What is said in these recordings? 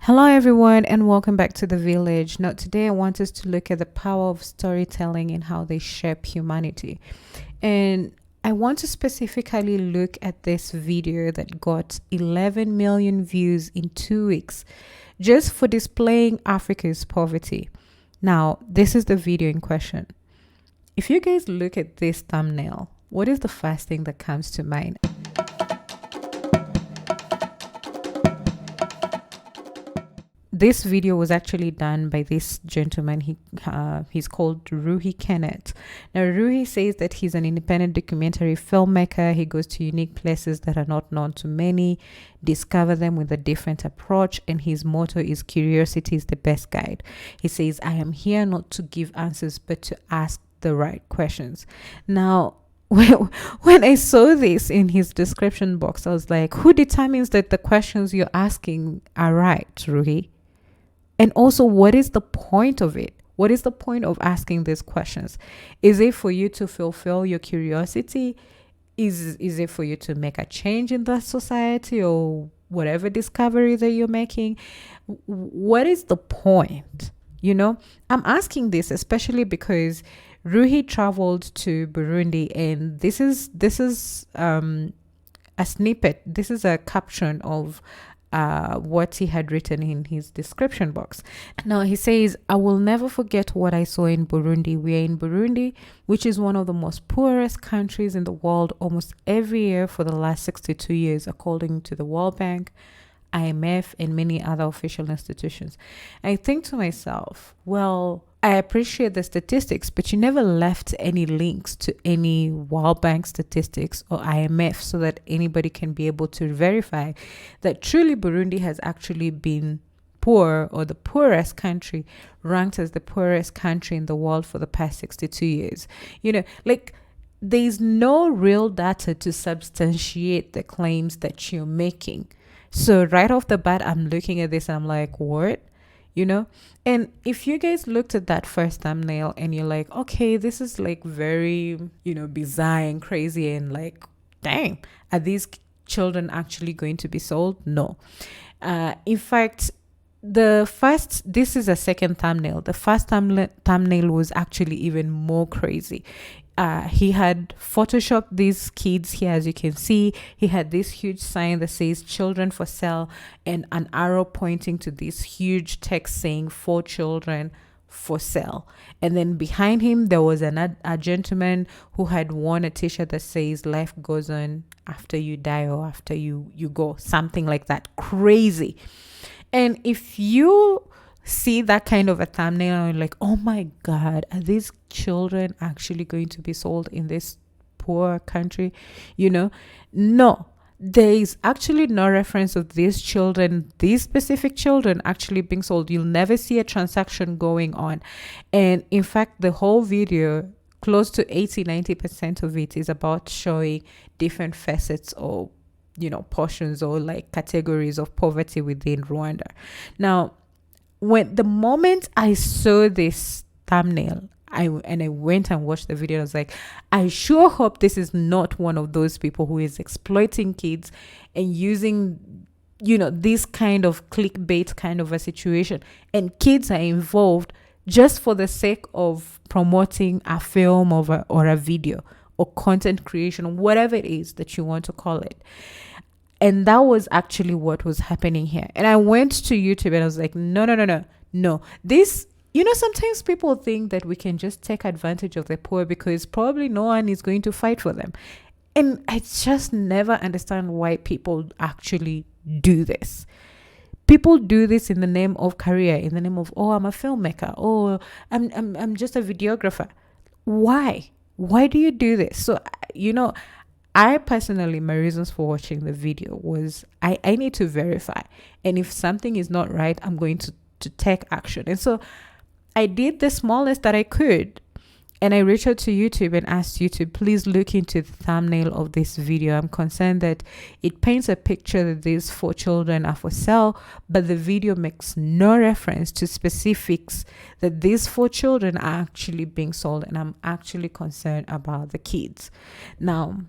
Hello, everyone, and welcome back to the village. Now, today I want us to look at the power of storytelling and how they shape humanity. And I want to specifically look at this video that got 11 million views in 2 weeks just for displaying Africa's poverty. Now, this is the video in question. If you guys look at this thumbnail, what is the first thing that comes to mind? This video was actually done by this gentleman. He's called Ruhi Kenneth. Now, Ruhi says that he's an independent documentary filmmaker. He goes to unique places that are not known to many, discover them with a different approach, and his motto is curiosity is the best guide. He says, I am here not to give answers, but to ask the right questions. Now, when I saw this in his description box, I was like, who determines that the questions you're asking are right, Ruhi? And also, what is the point of it? What is the point of asking these questions? Is it for you to fulfill your curiosity? Is it for you to make a change in the society or whatever discovery that you're making? What is the point? You know, I'm asking this especially because Ruhi traveled to Burundi, and this is a snippet. This is a caption of what he had written in his description box. Now he says, I will never forget what I saw in Burundi. We are in Burundi, which is one of the most poorest countries in the world almost every year for the last 62 years, according to the World Bank, IMF, and many other official institutions. I think to myself, well, I appreciate the statistics, but you never left any links to any World Bank statistics or IMF so that anybody can be able to verify that truly Burundi has actually been poor, or the poorest country, ranked as the poorest country in the world for the past 62 years. You know, like, there's no real data to substantiate the claims that you're making. So right off the bat, I'm looking at this and I'm like, what? You know? And if you guys looked at that first thumbnail and you're like, okay, this is like very, bizarre and crazy, and like, dang, are these children actually going to be sold? No. In fact, this is a second thumbnail. The first thumbnail was actually even more crazy. He had photoshopped these kids here, as you can see. He had this huge sign that says children for sale and an arrow pointing to this huge text saying for children for sale. And then behind him, there was a gentleman who had worn a t-shirt that says life goes on after you die or after you go, something like that. Crazy. And if you see that kind of a thumbnail and you're like, oh my God, are these children actually going to be sold in this poor country? No, there is actually no reference of these specific children actually being sold. You'll never see a transaction going on. And in fact, the whole video, close to 80-90% of it, is about showing different facets or portions or like categories of poverty within Rwanda. Now, the moment I saw this thumbnail, I went and watched the video, I was like, I sure hope this is not one of those people who is exploiting kids and using, this kind of clickbait kind of a situation, and kids are involved just for the sake of promoting a film or a video or content creation, whatever it is that you want to call it. And that was actually what was happening here. And I went to YouTube and I was like, no. This, sometimes people think that we can just take advantage of the poor because probably no one is going to fight for them. And I just never understand why people actually do this. People do this in the name of career, in the name of, oh, I'm a filmmaker, or I'm just a videographer. Why? Why do you do this? So, I personally, my reasons for watching the video was I need to verify. And if something is not right, I'm going to take action. And so I did the smallest that I could. And I reached out to YouTube and asked YouTube, please look into the thumbnail of this video. I'm concerned that it paints a picture that these 4 children are for sale, but the video makes no reference to specifics that these 4 children are actually being sold. And I'm actually concerned about the kids. Now,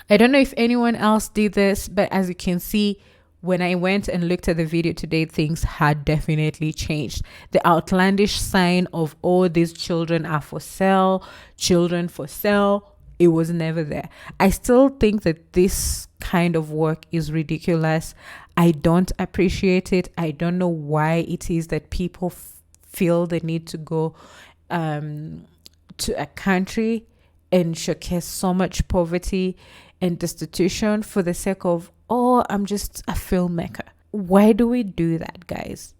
I don't know if anyone else did this, but as you can see, When I went and looked at the video today, things had definitely changed. The outlandish sign of all these children are for sale, children for sale, it was never there. I still think that this kind of work is ridiculous. I don't appreciate it. I don't know why it is that people feel the need to go to a country and showcase so much poverty and destitution for the sake of, oh, I'm just a filmmaker. Why do we do that, guys?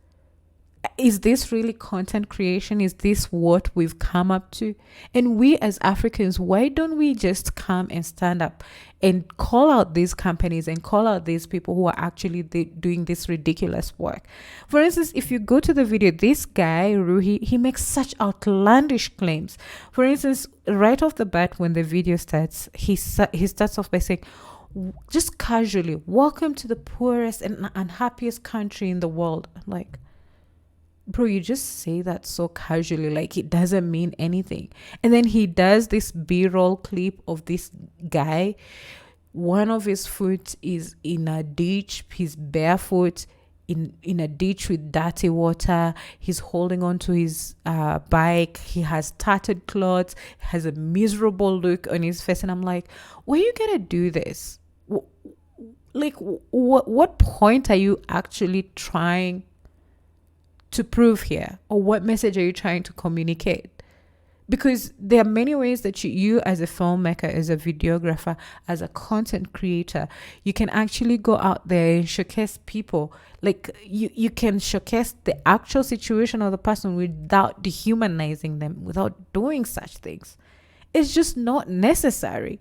Is this really content creation? Is this what we've come up to? And we as Africans, why don't we just come and stand up and call out these companies and call out these people who are actually doing this ridiculous work? For instance, if you go to the video, this guy, Ruhi, he makes such outlandish claims. For instance, right off the bat, when the video starts, he starts off by saying, just casually, welcome to the poorest and unhappiest country in the world. I'm like, bro, you just say that so casually, like it doesn't mean anything. And then he does this B-roll clip of this guy. One of his foot is in a ditch. He's barefoot in a ditch with dirty water. He's holding on to his bike. He has tattered clothes, has a miserable look on his face. And I'm like, why are you gonna do this? Like, what point are you actually trying to prove here, or what message are you trying to communicate? Because there are many ways that you as a filmmaker, as a videographer, as a content creator, you can actually go out there and showcase people. Like you can showcase the actual situation of the person without dehumanizing them, without doing such things. It's just not necessary.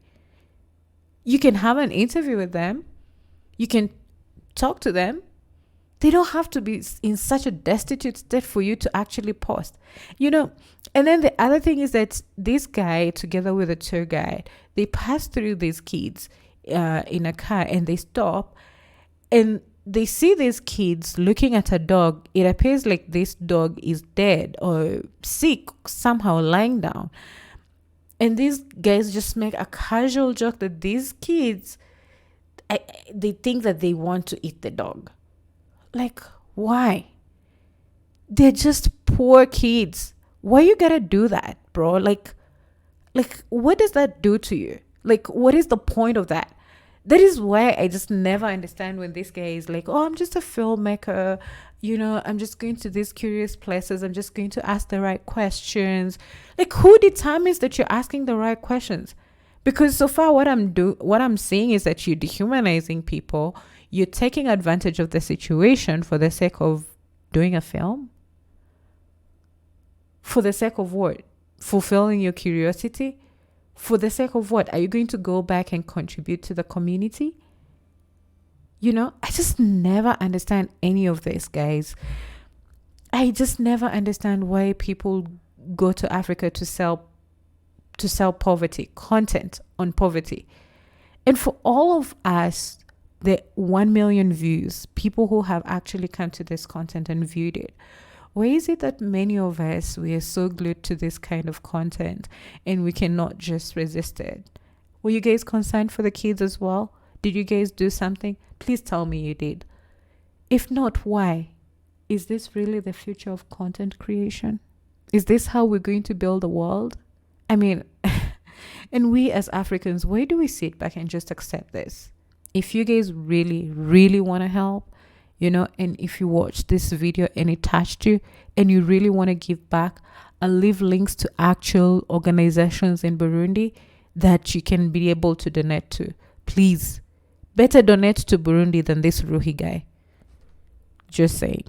You can have an interview with them, you can talk to them. They don't have to be in such a destitute state for you to actually post, And then the other thing is that this guy, together with a tour guide, they pass through these kids in a car, and they stop and they see these kids looking at a dog. It appears like this dog is dead or sick, somehow lying down. And these guys just make a casual joke that these kids, they think that they want to eat the dog. Like, why? They're just poor kids. Why you gotta do that, bro? Like, what does that do to you? Like, what is the point of that? That is why I just never understand when this guy is like, oh, I'm just a filmmaker. I'm just going to these curious places. I'm just going to ask the right questions. Like, who determines that you're asking the right questions? Because so far what I'm seeing is that you're dehumanizing people. You're taking advantage of the situation for the sake of doing a film. For the sake of what? Fulfilling your curiosity? For the sake of what? Are you going to go back and contribute to the community? I just never understand any of this, guys. I just never understand why people go to Africa to sell poverty, content on poverty. And for all of us, the 1 million views, people who have actually come to this content and viewed it, why is it that many of us, we are so glued to this kind of content and we cannot just resist it? Were you guys concerned for the kids as well? Did you guys do something? Please tell me you did. If not, why? Is this really the future of content creation? Is this how we're going to build a world? I mean, and we as Africans, why do we sit back and just accept this? If you guys really, really want to help, and if you watch this video and it touched you and you really want to give back, I'll leave links to actual organizations in Burundi that you can be able to donate to. Please, better donate to Burundi than this Ruhi guy. Just saying.